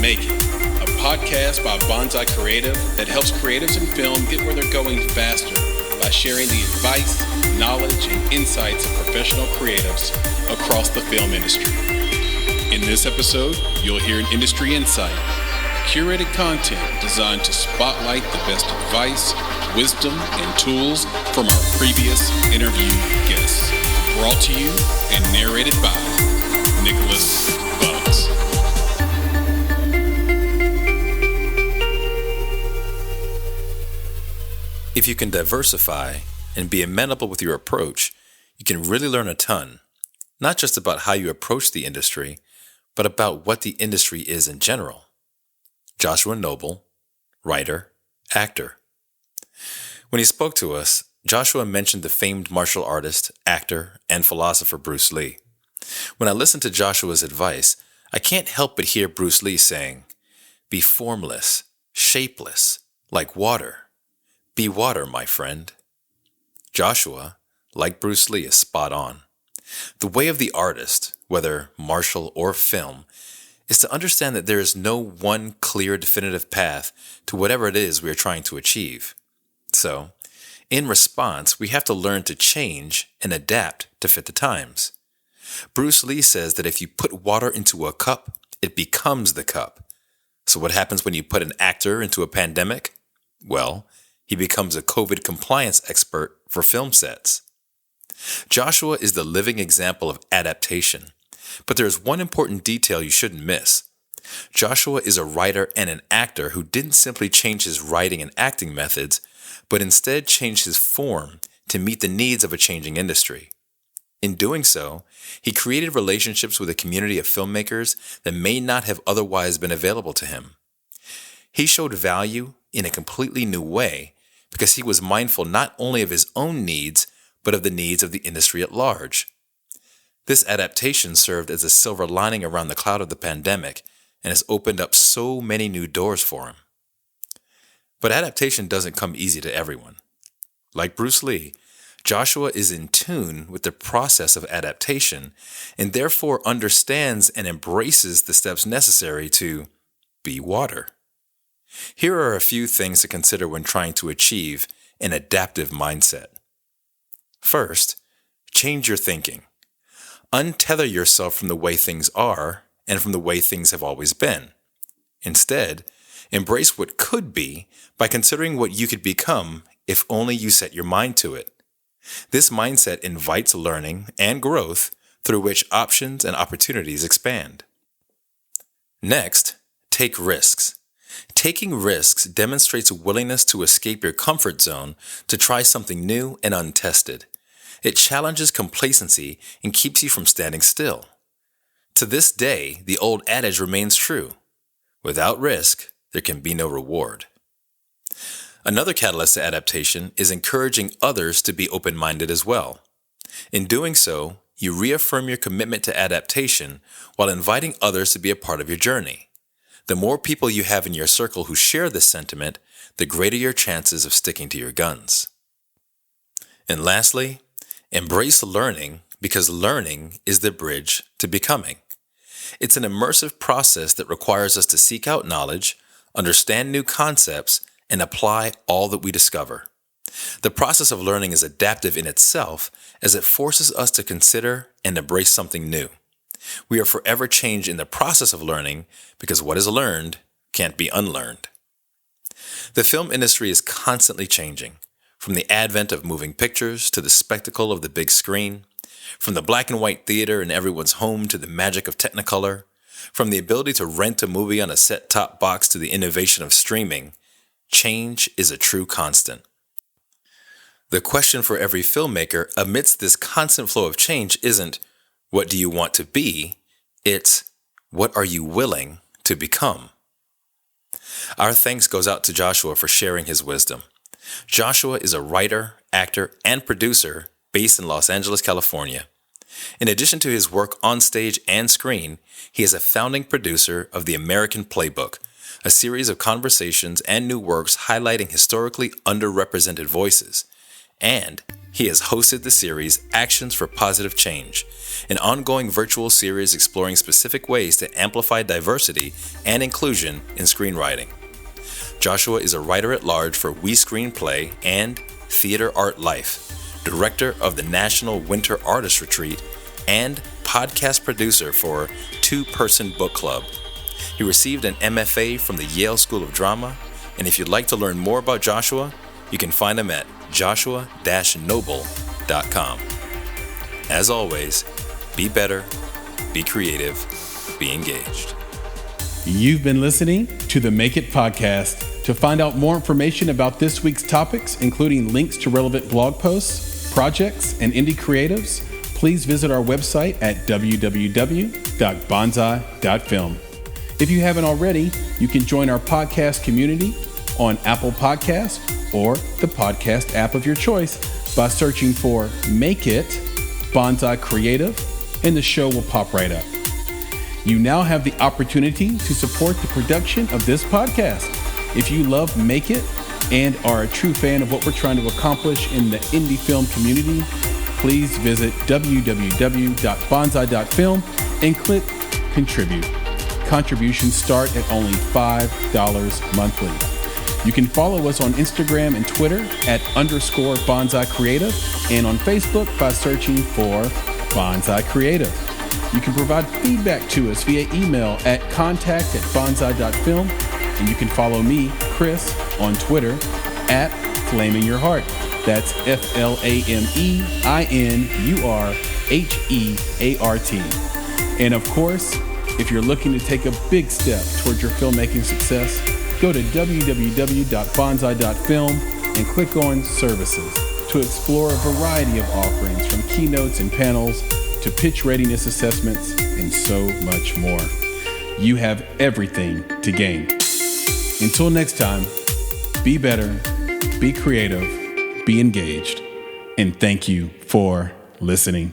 Make It, a podcast by Bonsai Creative that helps creatives in film get where they're going faster by sharing the advice, knowledge, and insights of professional creatives across the film industry. In this episode, you'll hear an industry insight, curated content designed to spotlight the best advice, wisdom, and tools from our previous interview guests. Brought to you and narrated by Nicholas Bugs. If you can diversify and be amenable with your approach, you can really learn a ton, not just about how you approach the industry, but about what the industry is in general. Joshua Noble, writer, actor. When he spoke to us, Joshua mentioned the famed martial artist, actor, and philosopher Bruce Lee. When I listened to Joshua's advice, I can't help but hear Bruce Lee saying, "Be formless, shapeless, like water. Be water, my friend." Joshua, like Bruce Lee, is spot on. The way of the artist, whether martial or film, is to understand that there is no one clear, definitive path to whatever it is we are trying to achieve. So, in response, we have to learn to change and adapt to fit the times. Bruce Lee says that if you put water into a cup, it becomes the cup. So what happens when you put an actor into a pandemic? Well, he becomes a COVID compliance expert for film sets. Joshua is the living example of adaptation, but there is one important detail you shouldn't miss. Joshua is a writer and an actor who didn't simply change his writing and acting methods, but instead changed his form to meet the needs of a changing industry. In doing so, he created relationships with a community of filmmakers that may not have otherwise been available to him. He showed value in a completely new way because he was mindful not only of his own needs, but of the needs of the industry at large. This adaptation served as a silver lining around the cloud of the pandemic and has opened up so many new doors for him. But adaptation doesn't come easy to everyone. Like Bruce Lee, Joshua is in tune with the process of adaptation and therefore understands and embraces the steps necessary to be water. Here are a few things to consider when trying to achieve an adaptive mindset. First, change your thinking. Untether yourself from the way things are and from the way things have always been. Instead, embrace what could be by considering what you could become if only you set your mind to it. This mindset invites learning and growth through which options and opportunities expand. Next, take risks. Taking risks demonstrates a willingness to escape your comfort zone to try something new and untested. It challenges complacency and keeps you from standing still. To this day, the old adage remains true. Without risk, there can be no reward. Another catalyst to adaptation is encouraging others to be open-minded as well. In doing so, you reaffirm your commitment to adaptation while inviting others to be a part of your journey. The more people you have in your circle who share this sentiment, the greater your chances of sticking to your guns. And lastly, embrace learning because learning is the bridge to becoming. It's an immersive process that requires us to seek out knowledge, understand new concepts, and apply all that we discover. The process of learning is adaptive in itself as it forces us to consider and embrace something new. We are forever changed in the process of learning because what is learned can't be unlearned. The film industry is constantly changing, from the advent of moving pictures to the spectacle of the big screen, from the black and white theater in everyone's home to the magic of Technicolor, from the ability to rent a movie on a set-top box to the innovation of streaming. Change is a true constant. The question for every filmmaker amidst this constant flow of change isn't, what do you want to be? It's, what are you willing to become? Our thanks goes out to Joshua for sharing his wisdom. Joshua is a writer, actor, and producer based in Los Angeles, California. In addition to his work on stage and screen, he is a founding producer of The American Playbook, a series of conversations and new works highlighting historically underrepresented voices, and He has hosted the series Actions for Positive Change, an ongoing virtual series exploring specific ways to amplify diversity and inclusion in screenwriting. Joshua is a writer-at-large for We Screenplay and Theater Art Life, director of the National Winter Artist Retreat, and podcast producer for Two Person Book Club. He received an MFA from the Yale School of Drama, and if you'd like to learn more about Joshua, you can find him at joshua-noble.com. As always, be better, be creative, be engaged. You've been listening to the Make It Podcast. To find out more information about this week's topics, including links to relevant blog posts, projects, and indie creatives, please visit our website at www.bonsai.film. If you haven't already, you can join our podcast community on Apple Podcasts or the podcast app of your choice by searching for Make It Bonsai Creative, and the show will pop right up. You now have the opportunity to support the production of this podcast. If you love Make It and are a true fan of what we're trying to accomplish in the indie film community, please visit www.bonsai.film and click Contribute. Contributions start at only $5 monthly. You can follow us on Instagram and Twitter at _Bonsai Creative and on Facebook by searching for Bonsai Creative. You can provide feedback to us via email at contact@bonsai.film, and you can follow me, Chris, on Twitter at FlamingYourHeart. That's FlamingYurHeart. And of course, if you're looking to take a big step towards your filmmaking success, go to www.bonsai.film and click on Services to explore a variety of offerings from keynotes and panels to pitch readiness assessments and so much more. You have everything to gain. Until next time, be better, be creative, be engaged, and thank you for listening.